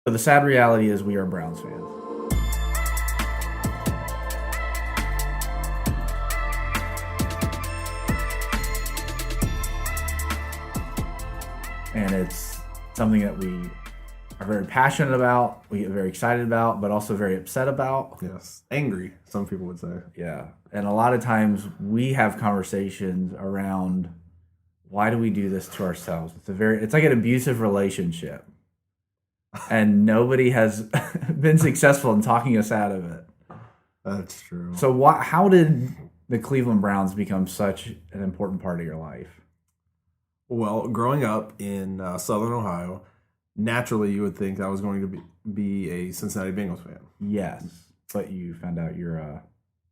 But the sad reality is we are Browns fans. And it's something that we are very passionate about, we get very excited about, but also very upset about. Yes. Angry, some people would say. Yeah. And a lot of times we have conversations around why do we do this to ourselves? It's like an abusive relationship. And nobody has been successful in talking us out of it. That's true. So how did the Cleveland Browns become such an important part of your life? Well, growing up in Southern Ohio, naturally you would think I was going to be a Cincinnati Bengals fan. Yes, but you found out you're a...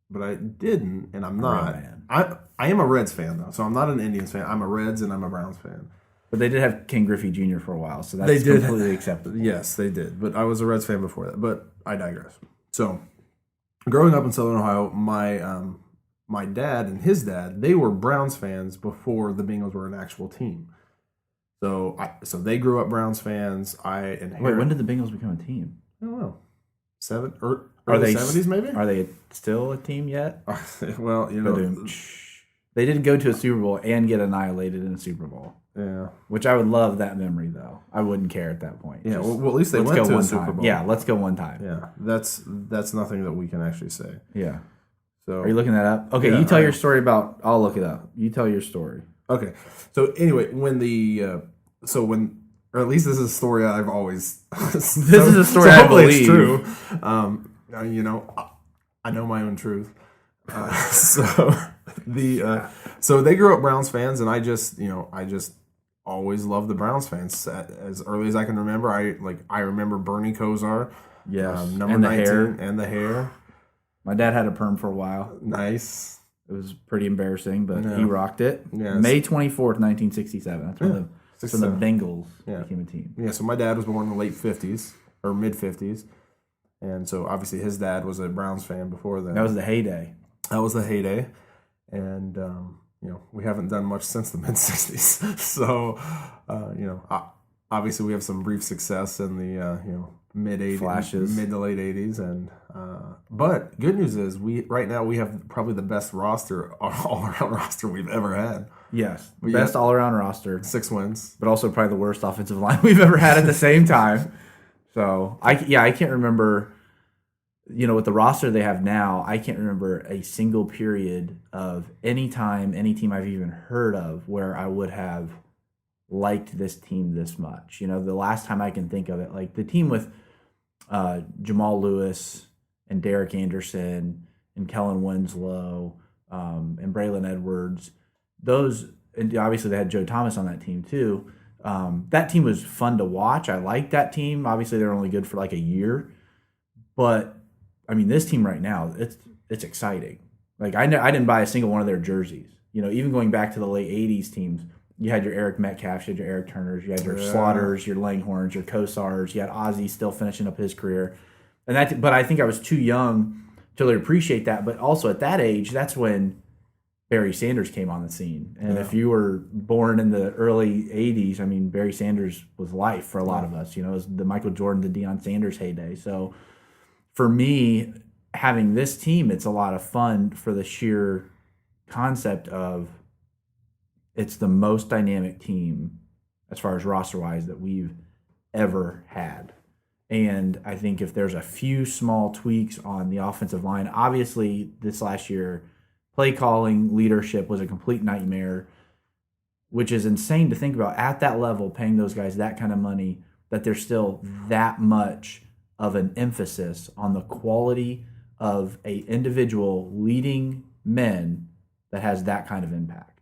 But I didn't, and I'm not. Man. I am a Reds fan, though, so I'm not an Indians fan. I'm a Reds and I'm a Browns fan. But they did have Ken Griffey Jr. for a while, so that's completely acceptable. Yes, they did. But I was a Reds fan before that. But I digress. So, growing up in Southern Ohio, my dad and his dad, they were Browns fans before the Bengals were an actual team. So they grew up Browns fans. Wait, when did the Bengals become a team? I don't know. Are they 70s maybe? Are they still a team yet? Well, They did go to a Super Bowl and get annihilated in a Super Bowl. Yeah. Which I would love that memory, though. I wouldn't care at that point. Yeah, well, at least they went to a Super Bowl. Yeah, let's go one time. Yeah, that's nothing that we can actually say. Yeah. So are you looking that up? Okay, yeah, you tell your story about... I'll look it up. You tell your story. Okay. So anyway, or at least this is a story I've always... This is a story I believe. It's true. I know my own truth. So they grew up Browns fans, and I just always loved the Browns fans as early as I can remember. I remember Bernie Kosar, number and the 19, hair. and the hair. My dad had a perm for a while. Nice. It was pretty embarrassing, but he rocked it. Yes. May 24th, 1967. That's when the Bengals became a team. Yeah, so my dad was born in the late 50s or mid 50s, and so obviously his dad was a Browns fan before then. That was the heyday. That was the heyday, and we haven't done much since the mid 60s. So, obviously we have some brief success in the mid 80s, flashes, mid to late 80s, and but good news is right now we have probably the best roster, all around roster we've ever had. Yes, best all around roster, 6 wins, but also probably the worst offensive line we've ever had at the same time. So I can't remember. With the roster they have now, I can't remember a single period of any team I've even heard of where I would have liked this team this much. The last time I can think of it, like the team with Jamal Lewis and Derek Anderson and Kellen Winslow and Braylon Edwards, and obviously they had Joe Thomas on that team too. That team was fun to watch. I liked that team. Obviously they're only good for like a year, but this team right now, it's exciting. Like I didn't buy a single one of their jerseys. Even going back to the late '80s teams, you had your Eric Metcalfs, you had your Eric Turners, you had your Slaughters, your Langhorns, your Kosars, you had Ozzie still finishing up his career, but I think I was too young to really appreciate that. But also at that age, that's when Barry Sanders came on the scene, and if you were born in the early '80s, Barry Sanders was life for a lot of us. It was the Michael Jordan, the Deion Sanders heyday. So for me, having this team, it's a lot of fun for the sheer concept of it's the most dynamic team as far as roster-wise that we've ever had. And I think if there's a few small tweaks on the offensive line, obviously this last year, play calling, leadership was a complete nightmare, which is insane to think about at that level, paying those guys that kind of money, that there's still that much of an emphasis on the quality of a individual leading men that has that kind of impact.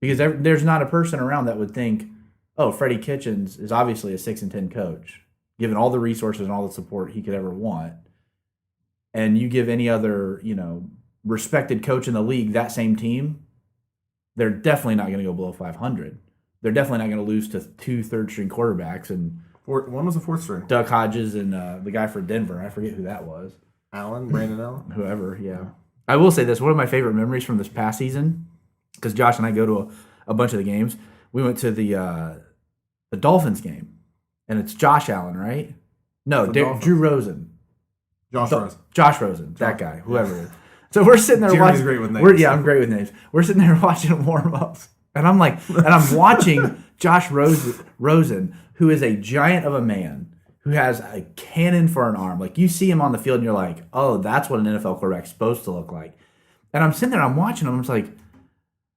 Because there's not a person around that would think, oh, Freddie Kitchens is obviously a 6-10 coach, given all the resources and all the support he could ever want. And you give any other, respected coach in the league that same team, they're definitely not going to go below 500. They're definitely not going to lose to 2 third-string quarterbacks and one was a 4th string. Duck Hodges and the guy for Denver. I forget who that was. Brandon Allen? Whoever, yeah. I will say this. One of my favorite memories from this past season, because Josh and I go to a bunch of the games, we went to the Dolphins game, and it's Josh Allen, right? No, The Drew Dolphins. Rosen. Josh Rosen. Josh Rosen, that guy, whoever it is. So we're sitting there Jeremy's watching. great with names. I'm great with names. We're sitting there watching warm-ups. And I'm like, and I'm watching Josh Rosen, who is a giant of a man, who has a cannon for an arm. Like, you see him on the field and you're like, oh, that's what an NFL quarterback's supposed to look like. And I'm sitting there, I'm watching him, I'm just like,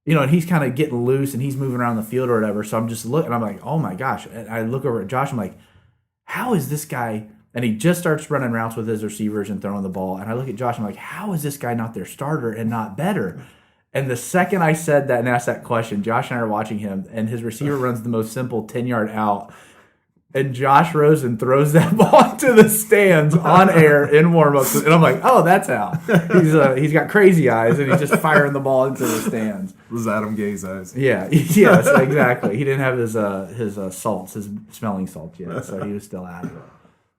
and he's kind of getting loose and he's moving around the field or whatever. So I'm just looking, I'm like, oh my gosh. And I look over at Josh, I'm like, how is this guy? And he just starts running routes with his receivers and throwing the ball. And I look at Josh, I'm like, how is this guy not their starter and not better? And the second I said that and asked that question, Josh and I are watching him, and his receiver runs the most simple 10-yard out. And Josh Rosen throws that ball to the stands on air in warmups. And I'm like, oh, that's how. He's got crazy eyes, and he's just firing the ball into the stands. It was Adam Gay's eyes. Yeah, yes, exactly. He didn't have his salts, his smelling salts yet, so he was still out of it.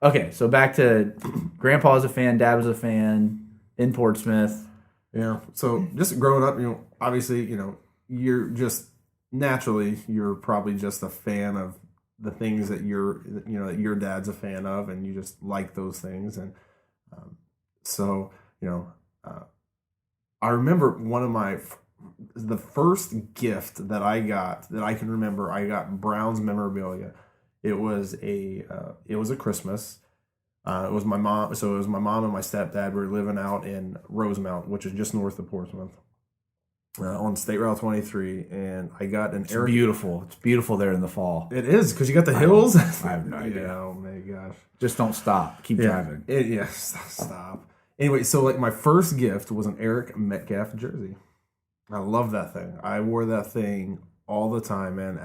Okay, so back to Grandpa was a fan, Dad was a fan, in Portsmouth. Yeah. So just growing up, obviously, you're just naturally, you're probably just a fan of the things that that your dad's a fan of, and you just like those things. And I remember the first gift that I got that I can remember, I got Browns memorabilia. It was a Christmas. It was my mom. So it was my mom and my stepdad. We were living out in Rosemount, which is just north of Portsmouth, on State Route 23. And I got an Eric. Beautiful. It's beautiful there in the fall. It is, because you got the hills. I have no idea. Yeah, oh my gosh. Just don't stop. Keep driving. Stop. Anyway, so like my first gift was an Eric Metcalf jersey. I love that thing. I wore that thing all the time, man.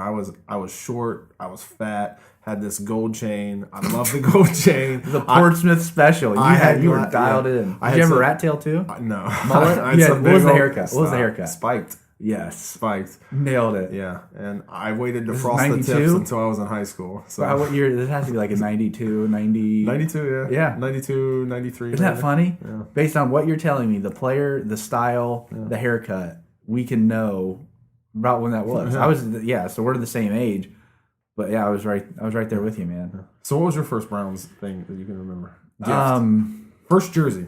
I was short, I was fat, had this gold chain. I love the gold chain. The Portsmouth special. You were dialed in. Did you have a rat tail too? No. Mullet? What was the haircut? What was the haircut? Spiked. Yes. Spiked. Nailed it. Yeah. And I waited to This is frost the 92? tips until I was in high school. So What year? This has to be like a 92, 90. 92, yeah. Yeah. 92, 93. Isn't that funny? Yeah. Based on what you're telling me, the player, the style, the haircut, we can know about when that was. So we're the same age. But yeah, I was right there with you, man. So what was your first Browns thing that you can remember? First jersey.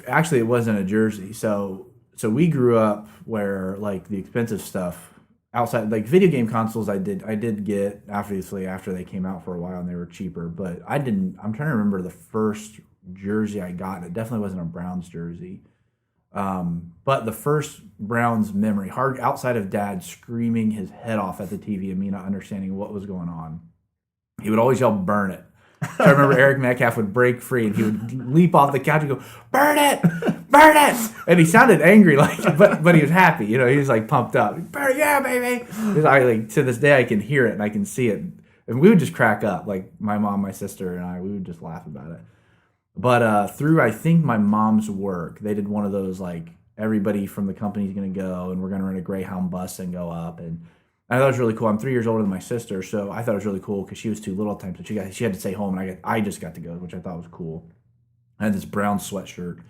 Actually, it wasn't a jersey. So we grew up where like the expensive stuff outside, like video game consoles, I did get obviously after they came out for a while and they were cheaper. But I didn't. I'm trying to remember the first jersey I got. And it definitely wasn't a Browns jersey. But the first Browns memory, hard outside of Dad screaming his head off at the TV and me not understanding what was going on, he would always yell, "Burn it." So I remember Eric Metcalf would break free and he would leap off the couch and go, "Burn it, burn it!" And he sounded angry, but he was happy. He was like pumped up. "Burn it, yeah, baby!" To this day I can hear it and I can see it, and we would just crack up. Like my mom, my sister, and I, we would just laugh about it. But through, I think, my mom's work, they did one of those, like, everybody from the company's going to go, and we're going to rent a Greyhound bus and go up. And I thought it was really cool. I'm 3 years older than my sister, so I thought it was really cool because she was too little at the time. So she had to stay home, and I just got to go, which I thought was cool. I had this brown sweatshirt.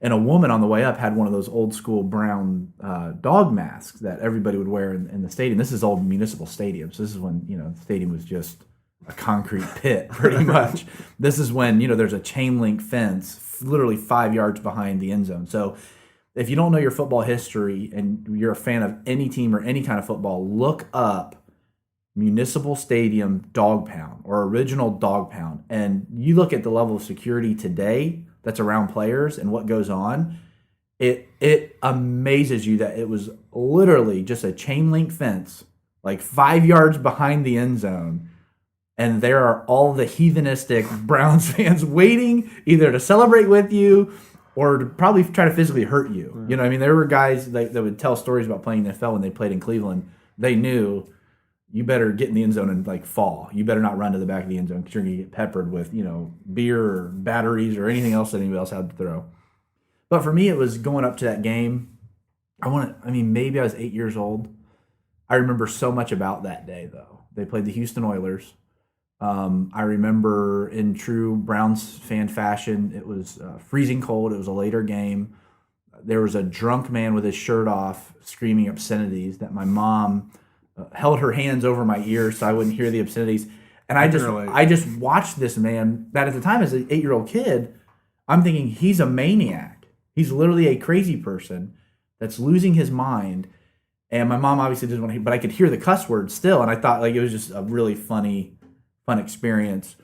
And a woman on the way up had one of those old-school brown dog masks that everybody would wear in the stadium. This is old municipal stadium, so this is when, the stadium was just a concrete pit, pretty much. This is when, there's a chain link fence literally 5 yards behind the end zone. So if you don't know your football history and you're a fan of any team or any kind of football, look up Municipal Stadium Dog Pound or original Dog Pound. And you look at the level of security today that's around players and what goes on, it amazes you that it was literally just a chain link fence, like 5 yards behind the end zone. And there are all the heathenistic Browns fans waiting either to celebrate with you or to probably try to physically hurt you. There were guys that would tell stories about playing in the NFL when they played in Cleveland. They knew you better get in the end zone and fall. You better not run to the back of the end zone because you're going to get peppered with, beer or batteries or anything else that anybody else had to throw. But for me, it was going up to that game. Maybe I was 8 years old. I remember so much about that day, though. They played the Houston Oilers. I remember in true Browns fan fashion, it was freezing cold. It was a later game. There was a drunk man with his shirt off screaming obscenities that my mom held her hands over my ears so I wouldn't hear the obscenities. And I just watched this man that at the time as an 8-year-old kid, I'm thinking he's a maniac. He's literally a crazy person that's losing his mind. And my mom obviously didn't want to hear, but I could hear the cuss words still. And I thought like it was just a really fun experience.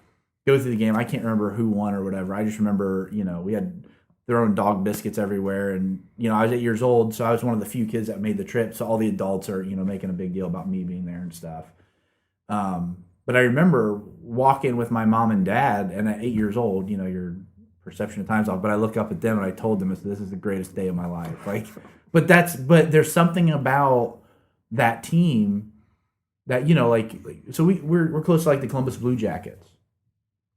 Go through the game. I can't remember who won or whatever. I just remember, we had throwing dog biscuits everywhere. And, I was 8 years old, so I was one of the few kids that made the trip. So all the adults are, making a big deal about me being there and stuff. But I remember walking with my mom and dad, and at 8 years old, your perception of time's off. But I look up at them and I told them, "This is the greatest day of my life." Like, but there's something about that team that so we're close to like the Columbus Blue Jackets.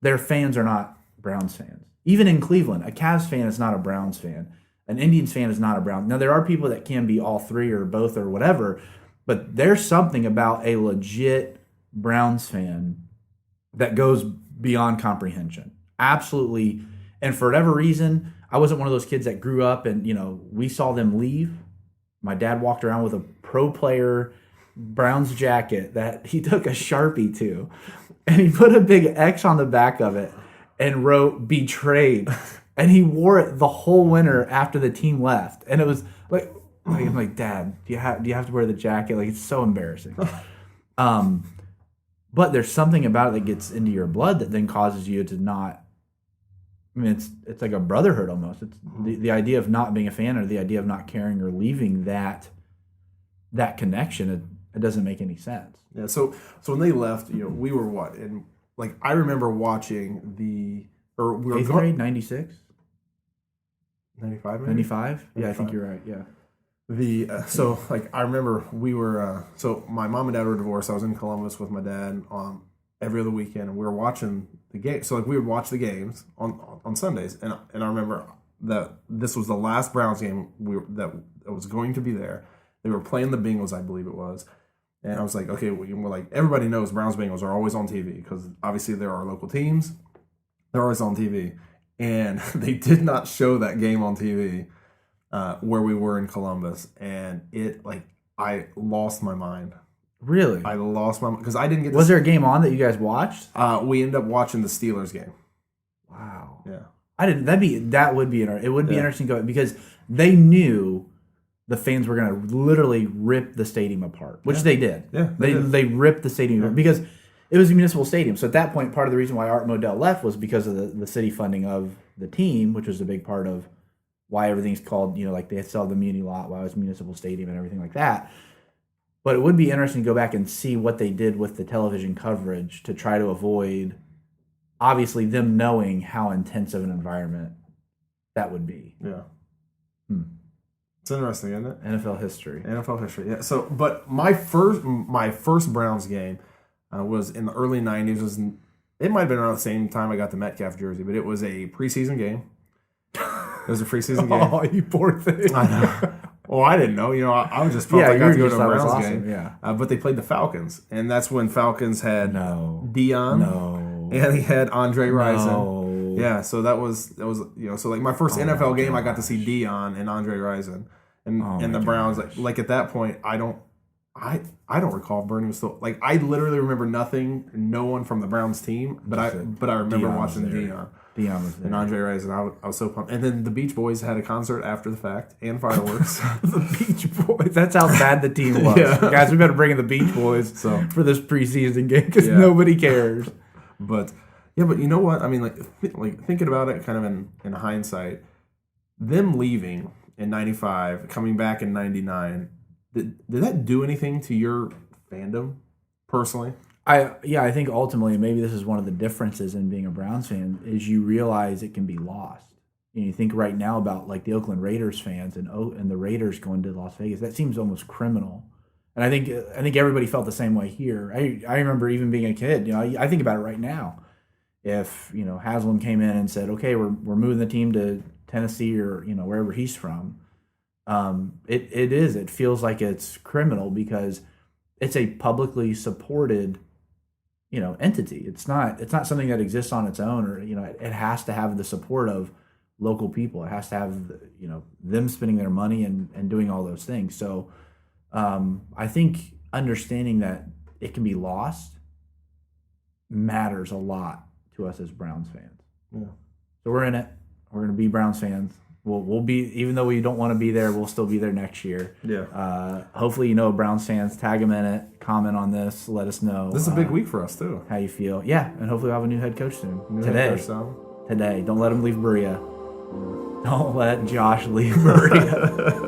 Their fans are not Browns fans. Even in Cleveland, a Cavs fan is not a Browns fan. An Indians fan is not a Browns. Now there are people that can be all three or both or whatever, but there's something about a legit Browns fan that goes beyond comprehension. Absolutely. And for whatever reason, I wasn't one of those kids that grew up and, we saw them leave. My dad walked around with a pro player Browns jacket that he took a Sharpie to, and he put a big X on the back of it and wrote "betrayed." And he wore it the whole winter after the team left. And it was like I'm like, "Dad, do you have to wear the jacket? Like, it's so embarrassing." But there's something about it that gets into your blood that then causes you to not. I mean, it's like a brotherhood almost. It's the idea of not being a fan or the idea of not caring or leaving that connection. It doesn't make any sense. Yeah. So when they left, we were what? And like I remember watching we were 8th grade, 96? 95, maybe? 95? Yeah, I think you're right. Yeah. So like I remember we were so my mom and dad were divorced. I was in Columbus with my dad every other weekend, and we were watching the game. So like we would watch the games on Sundays, and I remember that this was the last Browns game that was going to be there. They were playing the Bengals, I believe it was, and I was like, okay, we're like everybody knows Browns Bengals are always on TV because obviously there are local teams. They're always on TV, and they did not show that game on TV where we were in Columbus, and I lost my mind. Really? I lost my mind because I didn't get. Was there a game on that you guys watched? We ended up watching the Steelers game. Wow. Yeah. I didn't. That would be interesting. It would be interesting because they knew the fans were going to literally rip the stadium apart, which they did. Yeah. They ripped the stadium apart because it was a municipal stadium. So at that point, part of the reason why Art Modell left was because of the city funding of the team, which was a big part of why everything's called, like they sell the muni lot, why it was municipal stadium and everything like that. But it would be interesting to go back and see what they did with the television coverage to try to avoid, obviously, them knowing how intense of an environment that would be. Yeah. It's interesting, isn't it? NFL history. Yeah. So, but my first Browns game was in the early 90s. It might have been around the same time I got the Metcalf jersey, but it was a preseason game. It was a preseason game. Oh, you poor thing. I know. Well, I didn't know. I was just felt like I got to go to a Browns game. Yeah. But they played the Falcons, and that's when Falcons had Dion. No. And he had Andre Rison. No. Yeah, so that was so like my first NFL game, I got to see Dion and Andre Rison, and the Browns. Like at that point, I don't recall if Bernie was still like I literally remember no one from the Browns team, but I remember Dion watching Dion. Dion was there. And Andre Rison. I was so pumped. And then the Beach Boys had a concert after the fact and fireworks. The Beach Boys. That's how bad the team was. Yeah. Guys, we better bring in the Beach Boys for this preseason game because nobody cares. But you know what? I mean, like thinking about it, kind of in hindsight, them leaving in '95, coming back in '99, did that do anything to your fandom personally? I think ultimately maybe this is one of the differences in being a Browns fan is you realize it can be lost. You think right now about like the Oakland Raiders fans and the Raiders going to Las Vegas. That seems almost criminal. And I think everybody felt the same way here. I remember even being a kid. I think about it right now. If Haslam came in and said, "Okay, we're moving the team to Tennessee or wherever he's from," it feels like it's criminal because it's a publicly supported entity. It's not something that exists on its own, or it has to have the support of local people. It has to have them spending their money and doing all those things. So I think understanding that it can be lost matters a lot to us as Browns fans. Yeah. So we're in it. We're going to be Browns fans. We'll be, even though we don't want to be there, we'll still be there next year. Yeah. Hopefully, Browns fans, tag them in it, comment on this, let us know. This is a big week for us too. How you feel? Yeah, and hopefully we'll have a new head coach soon. Today. Today. Don't let him leave Berea. Don't let Josh leave Berea.